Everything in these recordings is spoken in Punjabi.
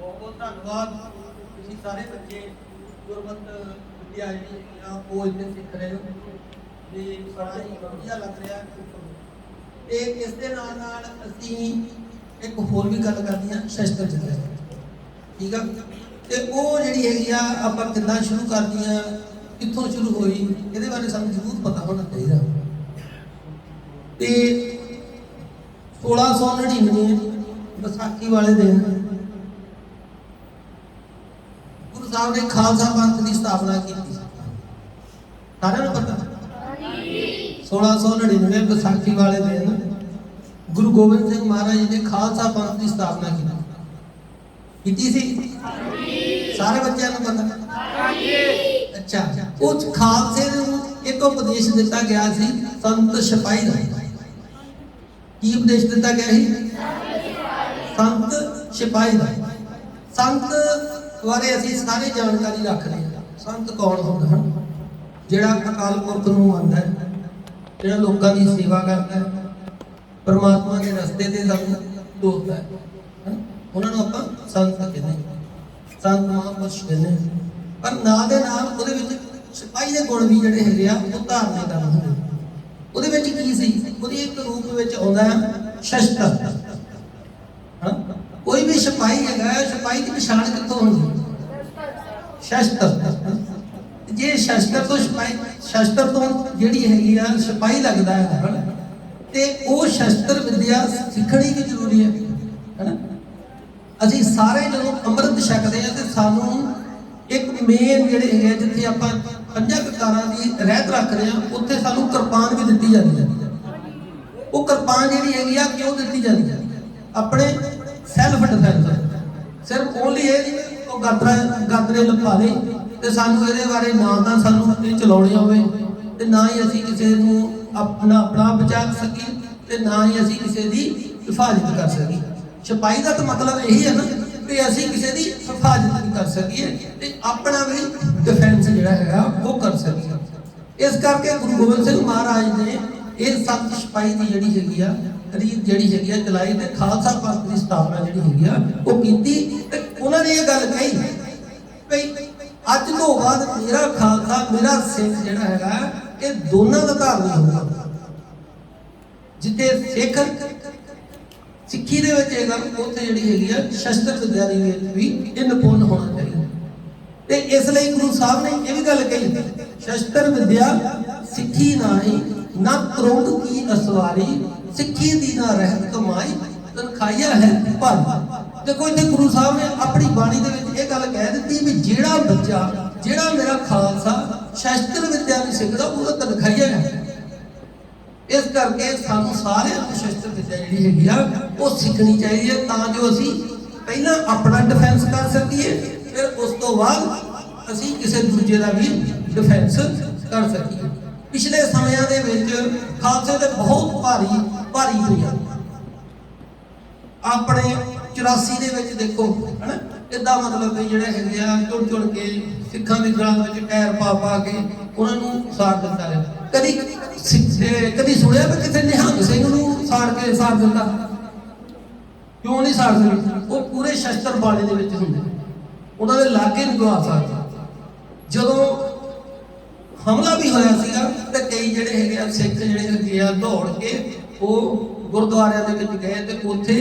बहुत बहुत धन्यवाद। तुसीं सारे बच्चे गुरमत विद्या जी वो इतने सीख रहे हो भी बड़ा ही वधिया लग रहा है। इस दे नाल असीं एक होर भी गल करते हैं शस्त्र विद्या, ठीक है। तो वो जी हैगी आप कितना शुरू करती हैं, कितों शुरू हुई, ये बारे सानूं जरूर पता होना चाहिए। तो 1699 विसाखी वाले दिन गुरु साहब ने खालसा पंथ की स्थापना की। सारे पता 1699 विसाखी वाले दिन गुरु गोबिंद सिंह महाराज जी ने खालसा पंथ की स्थापना की सी। सारे बच्चों को पता। अच्छा, उस खालसे एक उपदेश दिता गया सी संत सिपाही का। की उपदेश दिता गया ही? संत सिपाही का। संत बारे असीं सारी जानकारी रख रहे हैं। संत कौन होंदा है? जिहड़ा अकाल पुरख नूं मनदा है, जिहड़ा लोकां दी सेवा करता है, परमात्मा के रस्ते ते सानूं टोरदा है, उन्होंने आपां संत कहते हैं, संत महापुरुष कहते हैं। पर नाल दे नाल उहदे विच सिपाही दे गुण भी जिहड़े हैगे आ वो धारने करने होंदे। उहदे विच की सी? उहदी एक रूप विच आउंदा है शस्त्र। हां, कोई भी सिपाही हैगा, सिपाही की पछाण कित्थों होंदी? शस्त्र। जे शस्त्र तो सिपाही, शस्त्र तो जिहड़ी हैगी आ सिपाही लगदा है ते वो शस्त्र विद्या सिखणी भी जरूरी है ना। ਅਸੀਂ ਸਾਰੇ ਜਦੋਂ ਅੰਮ੍ਰਿਤ ਛਕਦੇ ਆ ਤੇ ਸਾਨੂੰ ਇੱਕ ਮੇਨ ਜਿਹੜੇ ਹੈਗੇ ਜਿੱਥੇ ਆਪਾਂ ਪੰਜਾਂ ਕਕਾਰਾਂ ਦੀ ਰਹਿਤ ਰੱਖਦੇ ਆ ਉੱਥੇ ਸਾਨੂੰ ਕਿਰਪਾਨ ਵੀ ਦਿੱਤੀ ਜਾਂਦੀ ਹੈ। ਉਹ ਕਿਰਪਾਨ ਜਿਹੜੀ ਹੈਗੀ ਆ ਕਿਉਂ ਦਿੱਤੀ ਜਾਂਦੀ ਹੈ? ਆਪਣੇ ਸੈਲਫ ਡਿਫੈਂਸ। ਸਿਰਫ ਓਨਲੀ ਇਹ ਉਹ ਗਾਤਰੇ ਲਪਾ ਦੇ ਤੇ ਸਾਨੂੰ ਇਹਦੇ ਬਾਰੇ ਨਾ ਤਾਂ ਸਾਨੂੰ ਇਹ ਚਲਾਉਣੀ ਹੋਵੇ ਤੇ ਨਾ ਹੀ ਅਸੀਂ ਕਿਸੇ ਨੂੰ ਆਪਣਾ ਬਚਾ ਸਕੀਏ ਤੇ ਨਾ ਹੀ ਅਸੀਂ ਕਿਸੇ ਦੀ ਹਿਫਾਜ਼ਤ ਕਰ ਸਕੀਏ। सिपाही का तो मतलब यही है ना कि असी किसी की हिफाजत भी कर सकीए ते अपना भी डिफेंस जिहड़ा है वो कर सकीए। इस करके गुरु गोबिंद सिंह महाराज ने ये संत सिपाही की जिहड़ी हैगी आ रीत जिहड़ी हैगी आ चलाई ते खालसा पंथ की स्थापना जिहड़ी हैगी आ वो कीती ते उन्हां ने ये गल कही भई अज तो बाद मेरा खालसा मेरा सिख जिहड़ा हैगा ये दोनों का धार्मिक होगा। जिथे सिख सिक्खी दे विच ये गल उत्थे जिहड़ी हैगी आ शस्त्र विद्या दे विच भी ये निपुण होना चाहिए। ते इसलिए गुरु साहब ने ये भी गल कही शस्त्र विद्या सिक्खी नाही ना तुरंग की असवारी सिक्खी दी ना रहत कमाई तनखाइया है पर। देखो इत्थे गुरु साहब ने अपनी बाणी दे विच ये गल कह दित्ती भी जिहड़ा बच्चा जिहड़ा मेरा खालसा शस्त्र विद्या नहीं सिखदा वो तनखाइया है। इस करके सानू सारे शस्त्र विद्या जिहड़ी हैगी आ वो सीखनी चाहिए तां जो असी पहला अपना डिफेंस कर सकीए फिर उस तो बाद असी किसी दूजे का भी डिफेंस कर सकीए। पिछले समयां दे विच खालसे ते बहुत भारी पिया अपने 84 दे विच देखो है ना इदा मतलब जिहड़े हैगे आ चुन के सिखां दी गलां विच टायर पा के उन्हां नूं साड़ दित्ता गया। कभी सुनिया भी किसी निहंग सिंह नूं साड़ दिता? क्यों नहीं साड़ दिंदे? वो पूरे शस्त्र बाले दे विच हुंदे, उन्हां दे लागे नहीं गवा सकदा। जदों हमला भी होया सीगा ते कई जिहड़े हैगे सिख जिहड़े हैगे आ दौड़ के वो गुरुद्वारियां दे विच गए ते उत्थे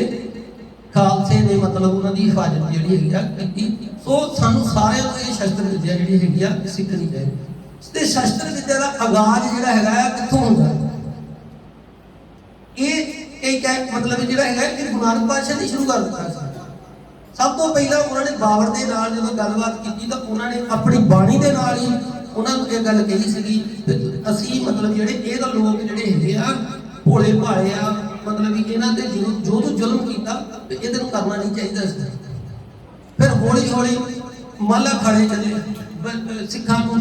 खालसे ने मतलब उन्हां दी हिफाजत जिहड़ी हैगी आ कीती। सो सानू सारिआं नूं ये शस्त्र विद्या जिहड़ी हैगी आ सिੱਖਣੀ चाहिदी। ते शस्त्र विद्या का आगाज जिहड़ा हैगा कित्थों हुंदा? ये मतलब जिहड़ा हैगा कि गुरु नानक पातशाह ने शुरू कर दित्ता सी। सब तो पहला उन्होंने बाबर दे नाल जदों गलबात कीती तां उन्होंने अपनी बाणी दे नाल ही उन्हां नूं ये गल कही सीगी असीं मतलब जिहड़े ये तां लोक जिहड़े हैगे आ भोले भाले आ मतलब कि इन्हां ते जो जुल्म कीता ते इहदे नूं करना नहीं चाहिदा सी। फिर हौली हौली माला खाड़े चले सिखां नूं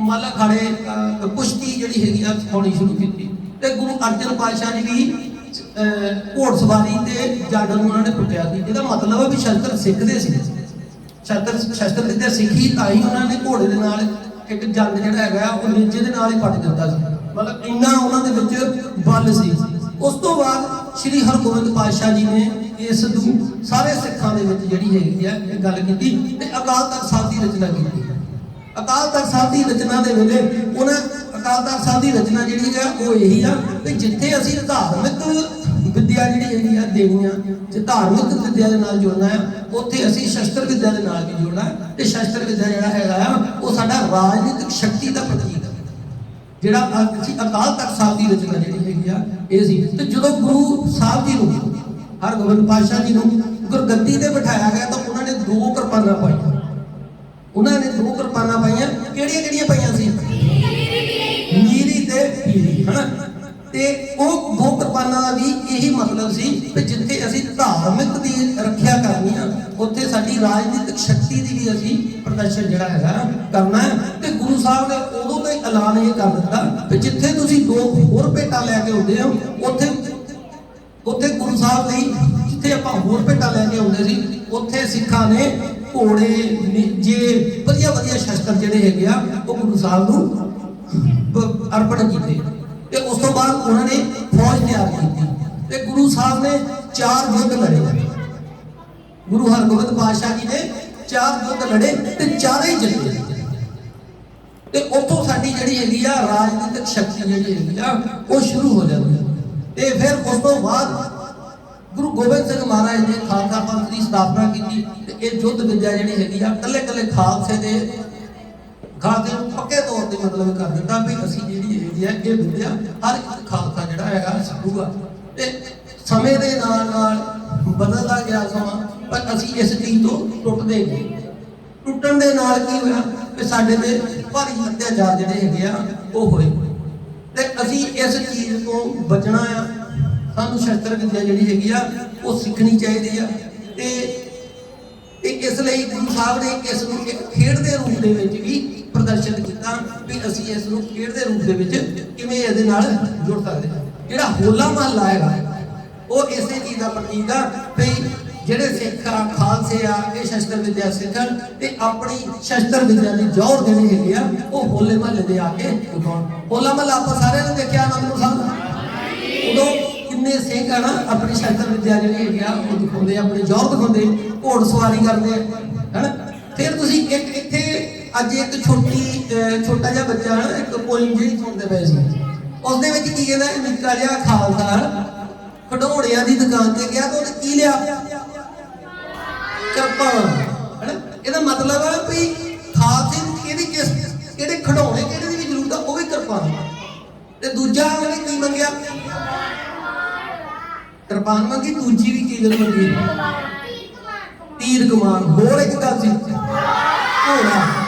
माला खाड़े कुश्ती जिहड़ी हैगी आ सिखाउणी शुरू कीती ते गुरु अर्जन पातशाह ने भी घोड़सवारी ते जंग नूं उन्होंने पुट्टिया सी। इहदा मतलब है भी शस्त्र सिखदे सी। शस्त्र विद्या सिੱਖੀ तां ही उन्होंने घोड़े दे नाल एक जंग जिहड़ा हैगा वो नेजे दे नाल ही पट दित्ता सी। मतलब इन्ना उन्हां दे विच बल सी। उस तो बाद श्री हरगोबिंद पातशाह जी ने इस ਨੂੰ ਸਾਰੇ ਸਿੱਖਾਂ ਦੇ ਵਿੱਚ ਜਿਹੜੀ ਹੈਗੀ ਆ ਇਹ ਗੱਲ ਕੀਤੀ ਤੇ ਅਕਾਲ ਤਖਤ ਸਾਹਿਬ ਦੀ ਰਚਨਾ ਕੀਤੀ। ਅਕਾਲ ਤਖਤ ਸਾਹਿਬ ਦੀ ਰਚਨਾ ਦੇ ਵੇਲੇ ਉਹਨਾਂ ਅਕਾਲ ਤਖਤ ਸਾਹਿਬ ਦੀ ਰਚਨਾ ਜਿਹੜੀ ਆ ਉਹ ਇਹੀ ਆ ਕਿ ਜਿੱਥੇ ਅਸੀਂ ਧਾਰਮਿਕ ਵਿਦਿਆ ਜਿਹੜੀ ਹੈਗੀ ਆ ਦੇਣੀ ਆ, ਜੇ ਧਾਰਮਿਕ ਵਿਦਿਆ ਦੇ ਨਾਲ ਜੁੜਨਾ ਆ, ਉੱਥੇ ਅਸੀਂ ਸ਼ਸਤਰ ਵਿਦਿਆ ਦੇ ਨਾਲ ਵੀ ਜੁੜਨਾ ਤੇ ਸ਼ਸਤਰ ਵਿਦਿਆ ਜਿਹੜਾ ਹੈਗਾ ਆ ਉਹ ਸਾਡਾ ਰਾਜਨੀਤਿਕ ਸ਼ਕਤੀ ਦਾ ਪ੍ਰਤੀਕ ਹੈ। ਜਿਹੜਾ ਅਸੀਂ ਅਕਾਲ ਤਖਤ ਸਾਹਿਬ ਦੀ ਰਚਨਾ ਜਿਹੜੀ ਹੈਗੀ ਆ ਇਹ ਸੀ। ਤੇ ਜਦੋਂ ਗੁਰੂ ਸਾਹਿਬ ਜੀ ਨੂੰ ਹਰਗੋਬਿੰਦ ਪਾਤਸ਼ਾਹ ਜੀ ਨੂੰ ਗੁਰਗੱਦੀ ਤੇ ਬਿਠਾਇਆ ਗਿਆ ਤਾਂ ਉਹਨਾਂ ਨੇ 2 ਕਿਰਪਾਨਾਂ ਪਾਈਆਂ। ਉਹਨਾਂ ਨੇ 2 ਕਿਰਪਾਨਾਂ ਪਾਈਆਂ, ਕਿਹੜੀਆਂ ਕਿਹੜੀਆਂ ਪਾਈਆਂ ਸੀ? ਨੀਰੀ ਤੇ ਪੀਲੀ, ਹਨਾ। ਤੇ ਉਹ 2 ਕਿਰਪਾਨਾਂ ਦਾ ਵੀ ਇਹੀ ਮਤਲਬ ਸੀ ਕਿ ਜਿੱਥੇ ਅਸੀਂ ਧਾਰਮਿਕ ਦੀ ਰੱਖਿਆ ਕਰਨੀ ਆ, ਉੱਥੇ ਸਾਡੀ ਰਾਜਨੀਤਿਕ ਸ਼ਕਤੀ ਦੀ ਵੀ ਅਸੀਂ ਪ੍ਰਦਰਸ਼ਨ ਜਿਹੜਾ ਹੈਗਾ ਕਰਨਾ ਹੈ। ਤੇ ਗੁਰੂ ਸਾਹਿਬ ਨੇ ਉਦੋਂ ਤੋਂ ਹੀ ਐਲਾਨ ਇਹ ਕਰ ਦਿੱਤਾ ਕਿ ਜਿੱਥੇ ਤੁਸੀਂ 2 ਹੋਰ ਭੇਟਾਂ ਲੈ ਕੇ ਆਉਂਦੇ ਹੋ, ਉੱਥੇ ਗੁਰੂ ਸਾਹਿਬ ਲਈ ਜਿੱਥੇ ਆਪਾਂ ਹੋਰ ਭੇਟਾਂ ਲੈ ਕੇ ਆਉਂਦੇ ਸੀ, ਉੱਥੇ ਸਿੱਖਾਂ ਨੇ ਘੋੜੇ, ਨੇਜੇ, ਵਧੀਆ ਵਧੀਆ ਸ਼ਸਤਰ ਜਿਹੜੇ ਹੈਗੇ ਆ ਉਹ ਗੁਰੂ ਸਾਹਿਬ ਨੂੰ ਅਰਪਣ ਕੀਤੇ। ਤੇ ਉਸ ਤੋਂ ਬਾਅਦ ਉਹਨਾਂ ਨੇ ਫੌਜ ਤਿਆਰ ਕੀਤੀ ਤੇ ਗੁਰੂ ਸਾਹਿਬ ਨੇ 4 ਯੁੱਧ ਲੜੇ। ਗੁਰੂ ਹਰਗੋਬਿੰਦ ਪਾਤਸ਼ਾਹ ਜੀ ਨੇ 4 ਯੁੱਧ ਲੜੇ ਤੇ ਚਾਰੇ ਜਿੱਤੇ। ਤੇ ਉੱਥੋਂ ਸਾਡੀ ਜਿਹੜੀ ਹੈਗੀ ਆ ਰਾਜਨੀਤਿਕ ਸ਼ਕਤੀ ਜਿਹੜੀ ਹੈਗੀ ਆ ਉਹ ਸ਼ੁਰੂ ਹੋ ਜਾਂਦੀ ਹੈ। ਤੇ ਫਿਰ ਉਸ ਤੋਂ ਬਾਅਦ ਗੁਰੂ ਗੋਬਿੰਦ ਸਿੰਘ ਮਹਾਰਾਜ ਨੇ ਖਾਲਸਾ ਪੰਥ ਦੀ ਸਥਾਪਨਾ ਕੀਤੀ ਤੇ ਇਹ ਯੁੱਧ ਵਿਦਿਆ ਜਿਹੜੀ ਹੈਗੀ ਆ ਕੱਲੇ ਖਾਲਸੇ ਨੂੰ ਪੱਕੇ ਤੌਰ ਤੇ ਮਤਲਬ ਕਰ ਦਿੱਤਾ ਵੀ ਅਸੀਂ ਜਿਹੜੀ ਹੈਗੀ ਆ ਇਹ ਵਿਦਿਆ ਹਰ ਇੱਕ ਖਾਲਸਾ ਜਿਹੜਾ ਹੈਗਾ ਸਿੱਖੂਗਾ। ਤੇ ਸਮੇਂ ਦੇ ਨਾਲ ਬਦਲਦਾ ਗਿਆ ਸਮਾਂ, ਪਰ ਅਸੀਂ ਇਸ ਚੀਜ਼ ਤੋਂ ਟੁੱਟਦੇ ਗਏ। ਟੁੱਟਣ ਦੇ ਨਾਲ ਕੀ ਹੋਇਆ ਕਿ ਸਾਡੇ ਤੇ ਭਾਰੀ ਅਤਿਆਚਾਰ ਜਿਹੜੇ ਹੈਗੇ ਆ ਉਹ ਹੋਏ। ਤੇ ਅਸੀਂ ਇਸ ਚੀਜ਼ ਤੋਂ ਬਚਣਾ ਆ, ਸਾਨੂੰ ਸ਼ਸਤਰ ਵਿਦਿਆ ਜਿਹੜੀ ਹੈਗੀ ਆ ਉਹ ਸਿੱਖਣੀ ਚਾਹੀਦੀ ਆ। ਤੇ ਇਸ ਲਈ ਗੁਰੂ ਸਾਹਿਬ ਨੇ ਇਸ ਨੂੰ ਇੱਕ ਖੇਡ ਦੇ ਰੂਪ ਦੇ ਵਿੱਚ ਵੀ ਪ੍ਰਦਰਸ਼ਿਤ ਕੀਤਾ ਵੀ ਅਸੀਂ ਇਸ ਨੂੰ ਖੇਡ ਦੇ ਰੂਪ ਦੇ ਵਿੱਚ ਕਿਵੇਂ ਇਹਦੇ ਨਾਲ ਜੁੜ ਸਕਦੇ ਹਾਂ। ਜਿਹੜਾ ਹੋਲਾ ਮਹੱਲਾ ਹੈਗਾ ਉਹ ਇਸੇ ਚੀਜ਼ ਦਾ ਪ੍ਰਤੀਕ ਆ ਵੀ ਜਿਹੜੇ ਸਿੱਖ ਆ, ਖਾਲਸੇ ਆ, ਇਹ ਸ਼ਸਤਰ ਵਿਦਿਆ ਸਿੱਖਣ ਤੇ ਆਪਣੀ ਸ਼ਸਤਰ ਵਿਦਿਆ ਦੀ ਜੋਰ ਦੇਣੀ ਹੈਗੀ ਆ ਉਹ ਹੋਲੇ ਮਹੱਲੇ ਦੇ ਆ ਕੇ ਦਿਖਾਉਣ। ਹੋਲਾ ਮਹੱਲਾ ਆਪਾਂ ਸਾਰਿਆਂ ਨੇ ਦੇਖਿਆ ਅਨੰਦਪੁਰ ਸਾਹਿਬ, ਉਦੋਂ ਕਿੰਨੇ ਸਿੰਘ ਆ ਨਾ ਆਪਣੀ ਸ਼ਸਤਰ ਵਿਦਿਆ ਜਿਹੜੀ ਹੈਗੀ ਆ ਉਹ ਦਿਖਾਉਂਦੇ, ਆਪਣੀ ਜੋਰ ਦਿਖਾਉਂਦੇ, ਘੋੜ ਸਵਾਰੀ ਕਰਦੇ ਹਨਾ। ਫਿਰ ਤੁਸੀਂ ਇੱਕ ਇੱਥੇ ਅੱਜ ਇੱਕ ਛੋਟਾ ਜਿਹਾ ਬੱਚਾ ਨਾ ਇੱਕ ਪੋਇਮ ਜਿਹੜੀ ਸੁਣਦੇ ਪਏ ਸੀ, ਉਸ ਦੇ ਵਿੱਚ ਕੀ ਕਹਿੰਦਾ, ਨਿੱਕਾ ਜਿਹਾ ਖਾਲਸਾ ਖਡੌਣਿਆਂ ਦੀ ਦੁਕਾਨ ਤੇ ਗਿਆ ਤਾਂ ਉਹਨੇ ਕੀ ਲਿਆ? ਕਿਰਪਾਨ, ਹਨਾ। ਇਹਦਾ ਮਤਲਬ ਆ ਵੀ ਖਾਲਸੇ ਨੂੰ ਕਿਹੜੇ ਖਡੌਣੇ ਕਿਹੜੇ ਦੀ ਵੀ ਜ਼ਰੂਰਤ ਆ, ਉਹ ਵੀ ਕਿਰਪਾਨ। ਤੇ ਦੂਜਾ ਉਹਨੇ ਕੀ ਮੰਗਿਆ? ਕਿਰਪਾਨ ਮੰਗੀ। ਦੂਜੀ ਵੀ ਕੀ ਗੱਲ ਮੰਗੀ? ਤੀਰ ਕਮਾਨ। ਹੋਰ ਇੱਕ ਗੱਲ ਸੀ ਘੋੜਾ,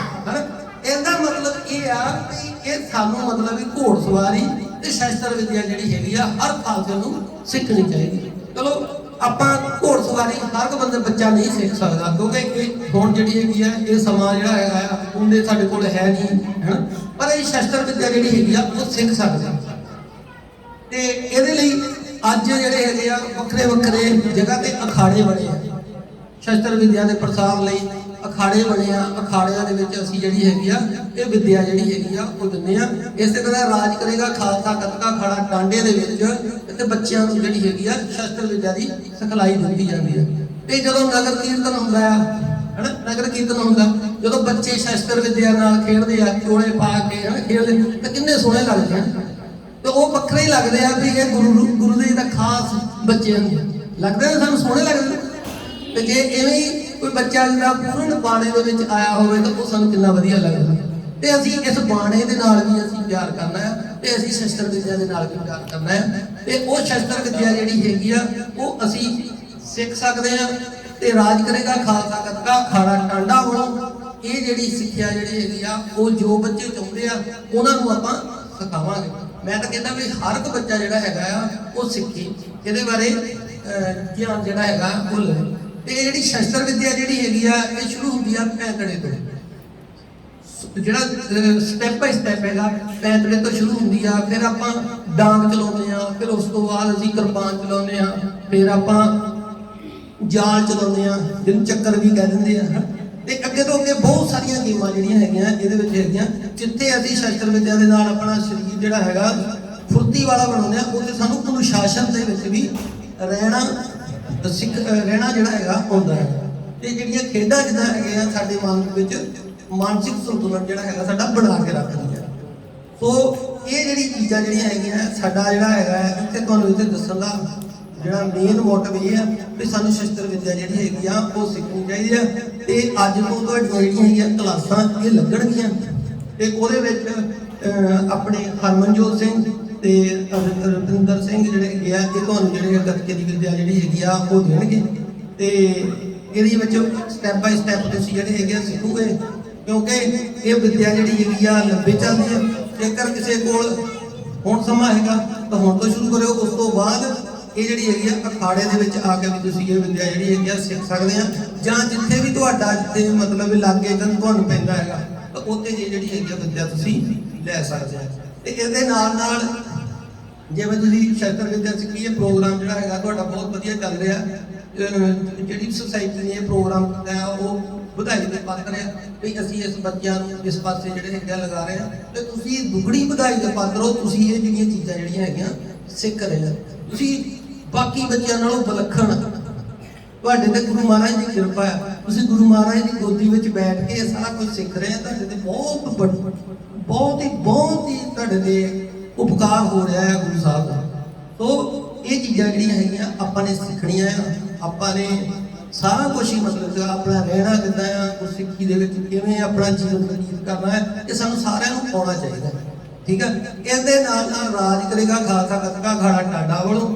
ਹਨਾ। ਇਹਦਾ ਮਤਲਬ ਇਹ ਆ ਕਿ ਇਹ ਸਾਨੂੰ ਮਤਲਬ ਵੀ ਘੋੜ ਸਵਾਰੀ ਤੇ ਸ਼ਸਤਰ ਵਿਦਿਆ ਜਿਹੜੀ ਹੈਗੀ ਆ ਹਰ ਖਾਲਸੇ ਨੂੰ ਸਿੱਖਣੀ ਚਾਹੀਦੀ। ਚਲੋ ਆਪਾਂ ਘੋੜ ਸਵਾਰੀ ਹਰ ਇੱਕ ਬੰਦਾ ਬੱਚਾ ਨਹੀਂ ਸਿੱਖ ਸਕਦਾ, ਕਿਉਂਕਿ ਇਹ ਹੁਣ ਜਿਹੜੀ ਹੈਗੀ ਆ ਇਹ ਸਮਾਂ ਜਿਹੜਾ ਹੈਗਾ ਆ ਉਹਦੇ ਸਾਡੇ ਕੋਲ ਹੈ ਨਹੀਂ, ਹਨਾ। ਪਰ ਇਹ ਸ਼ਸਤਰ ਵਿਦਿਆ ਜਿਹੜੀ ਹੈਗੀ ਆ ਉਹ ਸਿੱਖ ਸਕਦੇ। ਤੇ ਇਹਦੇ ਲਈ ਅੱਜ ਜਿਹੜੇ ਹੈਗੇ ਆ ਵੱਖਰੇ ਜਗ੍ਹਾ ਤੇ ਅਖਾੜੇ ਬਣੇ ਆ ਸ਼ਸਤਰ ਵਿਦਿਆ ਦੇ ਪ੍ਰਸਾਰ ਲਈ। ਅਖਾੜੇ ਬਣੇ ਆ, ਅਖਾੜਿਆਂ ਦੇ ਵਿੱਚ ਅਸੀਂ ਜਿਹੜੀ ਹੈਗੀ ਆ ਇਹ ਵਿਦਿਆ ਜਿਹੜੀ ਹੈਗੀ ਆ ਉਹ ਦਿੰਦੇ ਆ। ਇਸੇ ਤਰ੍ਹਾਂ ਰਾਜ ਕਰੇਗਾ ਖਾਲਸਾ ਗੱਤਕਾ ਅਖਾੜਾ ਟਾਂਡੇ ਦੇ ਵਿੱਚ ਤੇ ਬੱਚਿਆਂ ਨੂੰ ਜਿਹੜੀ ਹੈਗੀ ਆ ਸ਼ਸਤਰ ਵਿਦਿਆ ਦੀ ਸਿਖਲਾਈ ਦਿੱਤੀ ਜਾਂਦੀ ਹੈ। ਤੇ ਜਦੋਂ ਨਗਰ ਕੀਰਤਨ ਹੁੰਦਾ ਆ, ਹਨਾ, ਨਗਰ ਕੀਰਤਨ ਹੁੰਦਾ, ਜਦੋਂ ਬੱਚੇ ਸ਼ਸਤਰ ਵਿਦਿਆ ਨਾਲ ਖੇਡਦੇ ਆ, ਚੋਲੇ ਪਾ ਕੇ ਹਨਾ ਖੇਡਦੇ ਤਾਂ ਕਿੰਨੇ ਸੋਹਣੇ ਲੱਗਦੇ ਆ। ਤੇ ਉਹ ਵੱਖਰੇ ਹੀ ਲੱਗਦੇ ਆ ਵੀ ਇਹ ਗੁਰੂ ਦੇ ਦਾ ਖਾਸ ਬੱਚਿਆਂ ਨੂੰ ਲੱਗਦੇ ਨੇ, ਸਾਨੂੰ ਸੋਹਣੇ ਲੱਗਦੇ। ਤੇ ਜੇ ਇਵੇਂ ਹੀ ਕੋਈ ਬੱਚਾ ਜਿਹੜਾ ਪੂਰਨ ਬਾਣੇ ਦੇ ਵਿੱਚ ਆਇਆ ਹੋਵੇ ਤਾਂ ਉਹ ਸਾਨੂੰ ਕਿੰਨਾ ਵਧੀਆ ਲੱਗਦਾ। ਤੇ ਅਸੀਂ ਇਸ ਬਾਣੇ ਦੇ ਨਾਲ ਵੀ ਅਸੀਂ ਪਿਆਰ ਕਰਨਾ ਹੈ ਤੇ ਅਸੀਂ ਸ਼ਸਤਰ ਵਿਦਿਆ ਦੇ ਨਾਲ ਵੀ ਪਿਆਰ ਕਰਨਾ ਹੈ। ਤੇ ਉਹ ਸ਼ਸਤਰ ਵਿਦਿਆ ਜਿਹੜੀ ਹੈਗੀ ਆ ਉਹ ਅਸੀਂ ਸਿੱਖ ਸਕਦੇ ਹਾਂ। ਤੇ ਰਾਜ ਕਰੇਗਾ ਖਾਲਸਾ ਗੱਤਕਾ ਅਖਾੜਾ ਟਾਂਡਾ ਵੱਲੋਂ ਇਹ ਜਿਹੜੀ ਸਿੱਖਿਆ ਜਿਹੜੀ ਹੈਗੀ ਆ ਉਹ ਜੋ ਬੱਚੇ ਚਾਹੁੰਦੇ ਆ ਉਹਨਾਂ ਨੂੰ ਆਪਾਂ ਸਿਖਾਵਾਂਗੇ। ਮੈਂ ਤਾਂ ਕਹਿੰਦਾ ਵੀ ਹਰ ਇੱਕ ਬੱਚਾ ਜਿਹੜਾ ਹੈਗਾ ਆ ਉਹ ਸਿੱਖੇ, ਇਹਦੇ ਬਾਰੇ ਗਿਆਨ ਜਿਹੜਾ ਹੈਗਾ ਉਹ ਲਵੇ। ਤੇ ਇਹ ਜਿਹੜੀ ਸ਼ਸਤਰ ਵਿਦਿਆ ਜਿਹੜੀ ਹੈਗੀ ਆ ਇਹ ਸ਼ੁਰੂ ਹੁੰਦੀ ਆ ਪੈਂਤੜੇ ਤੋਂ। ਜਿਹੜਾ ਸਟੈਪ ਬਾਈ ਸਟੈਪ ਹੈਗਾ ਪੈਂਤੜੇ ਤੋਂ ਸ਼ੁਰੂ ਹੁੰਦੀ ਆ। ਫਿਰ ਆਪਾਂ ਡਾਂਗ ਚਲਾਉਂਦੇ ਆ, ਫਿਰ ਉਸ ਤੋਂ ਬਾਅਦ ਅਸੀਂ ਕਿਰਪਾਨ ਚਲਾਉਂਦੇ ਆ, ਫਿਰ ਆਪਾਂ ਜਾਲ ਚਲਾਉਂਦੇ ਆ, ਜਿਹਨੂੰ ਚੱਕਰ ਵੀ ਕਹਿ ਦਿੰਦੇ ਆ। ਤੇ ਅੱਗੇ ਤੋਂ ਅੱਗੇ ਬਹੁਤ ਸਾਰੀਆਂ ਗੇਮਾਂ ਜਿਹੜੀਆਂ ਹੈਗੀਆਂ ਇਹਦੇ ਵਿੱਚ ਹੈਗੀਆਂ, ਜਿੱਥੇ ਅਸੀਂ ਸ਼ਸਤਰ ਵਿਦਿਆ ਦੇ ਨਾਲ ਆਪਣਾ ਸਰੀਰ ਜਿਹੜਾ ਹੈਗਾ ਫੁਰਤੀ ਵਾਲਾ ਬਣਾਉਂਦੇ ਆ। ਉਹਦੇ ਸਾਨੂੰ ਅਨੁਸ਼ਾਸਨ ਦੇ ਵਿੱਚ ਵੀ ਰਹਿਣਾ ਰਹਿਣਾ ਜਿਹੜਾ ਹੈਗਾ ਆਉਂਦਾ ਹੈ। ਤੇ ਜਿਹੜੀਆਂ ਖੇਡਾਂ ਜਿੱਦਾਂ ਹੈਗੇ ਆ ਸਾਡੇ ਮਨ ਵਿੱਚ ਮਾਨਸਿਕ ਸੰਤੁਲਨ ਜਿਹੜਾ ਹੈਗਾ ਸਾਡਾ ਬਣਾ ਕੇ ਰੱਖਦੀ ਹੈ। ਸੋ ਇਹ ਜਿਹੜੀ ਚੀਜ਼ਾਂ ਜਿਹੜੀਆਂ ਹੈਗੀਆਂ ਸਾਡਾ ਜਿਹੜਾ ਹੈਗਾ ਇੱਥੇ ਤੁਹਾਨੂੰ ਇੱਥੇ ਦੱਸਣ ਦਾ ਜਿਹੜਾ ਮੇਨ ਮੋਟਿਵ ਇਹ ਹੈ ਵੀ ਸਾਨੂੰ ਸ਼ਸਤਰ ਵਿੱਦਿਆ ਜਿਹੜੀ ਹੈਗੀ ਆ ਉਹ ਸਿੱਖਣੀ ਚਾਹੀਦੀ ਹੈ। ਤੇ ਅੱਜ ਤੋਂ ਤੁਹਾਡੀਆਂ ਜਿਹੜੀਆਂ ਹੈਗੀਆਂ ਕਲਾਸਾਂ ਇਹ ਲੱਗਣਗੀਆਂ ਤੇ ਉਹਦੇ ਵਿੱਚ ਆਪਣੇ ਹਰਮਨਜੋਤ ਸਿੰਘ ਤੇ ਰਵਿੰਦਰ ਸਿੰਘ ਜਿਹੜੇ ਹੈਗੇ ਆ ਇਹ ਤੁਹਾਨੂੰ ਜਿਹੜੇ ਗੱਤਕੇ ਦੀ ਵਿੱਦਿਆ ਜਿਹੜੀ ਹੈਗੀ ਆ ਉਹ ਦੇਣਗੇ ਤੇ ਇਹਦੇ ਵਿੱਚ ਸਟੈਪ ਬਾਈ ਸਟੈਪ ਤੁਸੀਂ ਜਿਹੜੇ ਹੈਗੇ ਆ ਸਿੱਖੋਗੇ, ਕਿਉਂਕਿ ਇਹ ਵਿੱਦਿਆ ਜਿਹੜੀ ਹੈਗੀ ਆ ਲੰਬੇ ਚੱਲਦੀ ਹੈ। ਜੇਕਰ ਕਿਸੇ ਕੋਲ ਹੁਣ ਸਮਾਂ ਹੈਗਾ ਤਾਂ ਹੁਣ ਤੋਂ ਸ਼ੁਰੂ ਕਰਿਓ, ਉਸ ਤੋਂ ਬਾਅਦ ਇਹ ਜਿਹੜੀ ਹੈਗੀ ਆ ਅਖਾੜੇ ਦੇ ਵਿੱਚ ਆ ਕੇ ਵੀ ਤੁਸੀਂ ਇਹ ਵਿੱਦਿਆ ਜਿਹੜੀ ਹੈਗੀ ਆ ਸਿੱਖ ਸਕਦੇ ਆ, ਜਾਂ ਜਿੱਥੇ ਵੀ ਤੁਹਾਡਾ ਜਿੱਥੇ ਮਤਲਬ ਲਾਗੇ ਤੁਹਾਨੂੰ ਪੈਂਦਾ ਹੈਗਾ ਤਾਂ ਉੱਥੇ ਜਿਹੜੀ ਹੈਗੀ ਆ ਵਿੱਦਿਆ ਤੁਸੀਂ ਲੈ ਸਕਦੇ ਆ। ਤੇ ਇਹਦੇ ਨਾਲ ਨਾਲ ਜਿਵੇਂ ਤੁਸੀਂ ਸ਼ਸਤਰ ਵਿੱਦਿਆ ਸਿੱਖੀ, ਇਹ ਪ੍ਰੋਗਰਾਮ ਜਿਹੜਾ ਹੈਗਾ ਤੁਹਾਡਾ ਬਹੁਤ ਵਧੀਆ ਚੱਲ ਰਿਹਾ। ਜਿਹੜੀ ਸੁਸਾਇਟੀ ਨੇ ਇਹ ਪ੍ਰੋਗਰਾਮ ਕੀਤਾ ਉਹ ਵਧਾਈ ਦੇ ਪਾਤਰ ਹੈ ਵੀ ਅਸੀਂ ਇਸ ਬੱਚਿਆਂ ਨੂੰ ਇਸ ਪਾਸੇ ਜਿਹੜੇ ਹੈਗੇ ਲਗਾ ਰਹੇ ਹਾਂ ਤੇ ਤੁਸੀਂ ਦੁੱਗਣੀ ਵਧਾਈ ਦੇ ਪਾਤਰ ਹੋ। ਤੁਸੀਂ ਇਹ ਜਿਹੜੀਆਂ ਚੀਜ਼ਾਂ ਜਿਹੜੀਆਂ ਹੈਗੀਆਂ ਸਿੱਖ ਰਹੇ ਹੋ, ਤੁਸੀਂ ਬਾਕੀ ਬੱਚਿਆਂ ਨਾਲੋਂ ਵਿਲੱਖਣ, ਤੁਹਾਡੇ ਤੇ ਗੁਰੂ ਮਹਾਰਾਜ ਦੀ ਕਿਰਪਾ ਹੈ। ਤੁਸੀਂ ਗੁਰੂ ਮਹਾਰਾਜ ਦੀ ਗੋਦੀ ਵਿੱਚ ਬੈਠ ਕੇ ਇਹ ਸਾਰਾ ਕੁਝ ਸਿੱਖ ਰਹੇ ਹੋ। ਤੁਹਾਡੇ ਤੇ ਬਹੁਤ ਹੀ ਤੁਹਾਡੇ ਤੇ ਉਪਕਾਰ ਹੋ ਰਿਹਾ ਹੈ ਗੁਰੂ ਸਾਹਿਬ ਦਾ। ਸੋ ਇਹ ਚੀਜ਼ਾਂ ਜਿਹੜੀਆਂ ਹੈਗੀਆਂ ਆਪਾਂ ਨੇ ਸਿੱਖਣੀਆਂ ਆ। ਆਪਾਂ ਨੇ ਸਾਰਾ ਕੁਝ ਹੀ ਮਤਲਬ ਆਪਣਾ ਰਹਿਣਾ ਕਿੱਦਾਂ ਆ, ਗੁਰਸਿੱਖੀ ਦੇ ਵਿੱਚ ਕਿਵੇਂ ਆਪਣਾ ਜੀਵਨ ਬਤੀਤ ਕਰਨਾ ਹੈ, ਇਹ ਸਾਨੂੰ ਸਾਰਿਆਂ ਨੂੰ ਆਉਣਾ ਚਾਹੀਦਾ। ਠੀਕ ਹੈ, ਇਹਦੇ ਨਾਲ ਨਾਲ ਰਾਜ ਕਰੇਗਾ ਖਾਲਸਾ ਗੱਤਕਾ ਅਖਾੜਾ ਟਾਂਡਾ ਵੱਲੋਂ।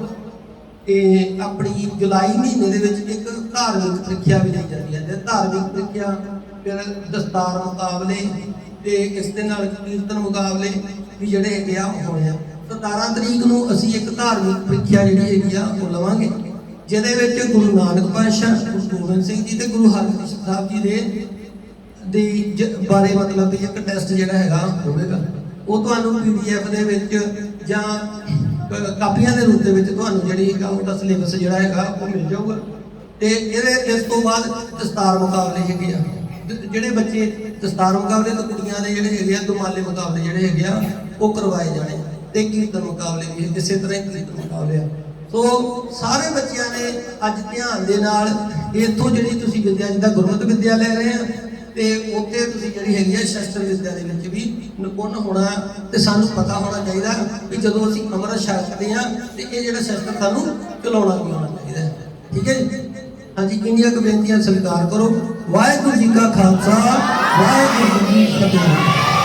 ਤੇ ਆਪਣੀ ਜੁਲਾਈ ਮਹੀਨੇ ਦੇ ਵਿੱਚ ਇੱਕ ਧਾਰਮਿਕ ਪ੍ਰੀਖਿਆ ਵੀ ਲਈ ਜਾਂਦੀ ਹੈ। ਤੇ ਧਾਰਮਿਕ ਪ੍ਰੀਖਿਆ ਫਿਰ ਦਸਤਾਰ ਮੁਕਾਬਲੇ ਤੇ ਇਸ ਦੇ ਨਾਲ ਕੀਰਤਨ ਮੁਕਾਬਲੇ ਵੀ ਜਿਹੜੇ ਹੈਗੇ ਆ ਹੋਣੇ ਆ। 17 ਤਰੀਕ ਨੂੰ ਅਸੀਂ ਇੱਕ ਧਾਰਮਿਕ ਪ੍ਰੀਖਿਆ ਜਿਹੜੀ ਹੈਗੀ ਆ ਉਹ ਲਵਾਂਗੇ, ਜਿਹਦੇ ਵਿੱਚ ਗੁਰੂ ਨਾਨਕ ਪਾਤਸ਼ਾਹ, ਗੁਰੂ ਗੋਬਿੰਦ ਸਿੰਘ ਜੀ ਤੇ ਗੁਰੂ ਹਰਕ੍ਰਿਸ਼ਨ ਸਾਹਿਬ ਜੀ ਦੇ ਬਾਰੇ ਮਤਲਬ ਇੱਕ ਟੈਸਟ ਜਿਹੜਾ ਹੈਗਾ ਹੋਵੇਗਾ। ਉਹ ਤੁਹਾਨੂੰ PDF ਦੇ ਵਿੱਚ ਜਾਂ ਕਾਪੀਆਂ ਦੇ ਰੂਪ ਦੇ ਵਿੱਚ ਤੁਹਾਨੂੰ ਜਿਹੜੀ ਹੈਗਾ ਉਹਦਾ ਸਿਲੇਬਸ ਜਿਹੜਾ ਹੈਗਾ ਉਹ ਮਿਲ ਜਾਊਗਾ। ਤੇ ਇਸ ਤੋਂ ਬਾਅਦ ਦਸਤਾਰ ਮੁਕਾਬਲੇ ਹੈਗੇ ਆ, ਜਿਹੜੇ ਬੱਚੇ ਦਸਤਾਰ ਮੁਕਾਬਲੇ ਤੇ ਕੁੜੀਆਂ ਦੇ ਜਿਹੜੇ ਹੈਗੇ ਆ ਦੁਮਾਲੇ ਮੁਕਾਬਲੇ ਜਿਹੜੇ ਹੈਗੇ ਆ ਉਹ ਕਰਵਾਏ ਜਾਣੇ, ਤੇ ਕੀਰਤਨ ਮੁਕਾਬਲੇ ਵੀ ਇਸੇ ਤਰ੍ਹਾਂ ਹੀ ਕੀਰਤਨ ਮੁਕਾਬਲੇ ਆ। ਸੋ ਸਾਰੇ ਬੱਚਿਆਂ ਨੇ ਅੱਜ ਧਿਆਨ ਦੇ ਨਾਲ ਇੱਥੋਂ ਜਿਹੜੀ ਤੁਸੀਂ ਵਿੱਦਿਆ ਜਿੱਦਾਂ ਗੁਰਮਤਿ ਵਿੱਦਿਆ ਲੈ ਰਹੇ ਆ ਤੇ ਉੱਥੇ ਤੁਸੀਂ ਜਿਹੜੀ ਹੈਗੀ ਆ ਸ਼ਸਤਰ ਵਿੱਦਿਆ ਦੇ ਵਿੱਚ ਵੀ ਨਿਪੁੰਨ ਹੋਣਾ। ਤੇ ਸਾਨੂੰ ਪਤਾ ਹੋਣਾ ਚਾਹੀਦਾ ਕਿ ਜਦੋਂ ਅਸੀਂ ਅੰਮ੍ਰਿਤ ਛਕਦੇ ਆ ਤੇ ਇਹ ਜਿਹੜਾ ਸ਼ਸਤਰ ਸਾਨੂੰ ਚਲਾਉਣਾ ਵੀ ਆਉਣਾ ਚਾਹੀਦਾ। ਠੀਕ ਹੈ ਜੀ, ਹਾਂਜੀ, ਇੰਨੀਆਂ ਕੁ ਬੇਨਤੀਆਂ ਸਵੀਕਾਰ ਕਰੋ। ਵਾਹਿਗੁਰੂ ਜੀ ਕਾ ਖਾਲਸਾ, ਵਾਹਿਗੁਰੂ ਜੀ ਕੀ ਫਤਿਹ।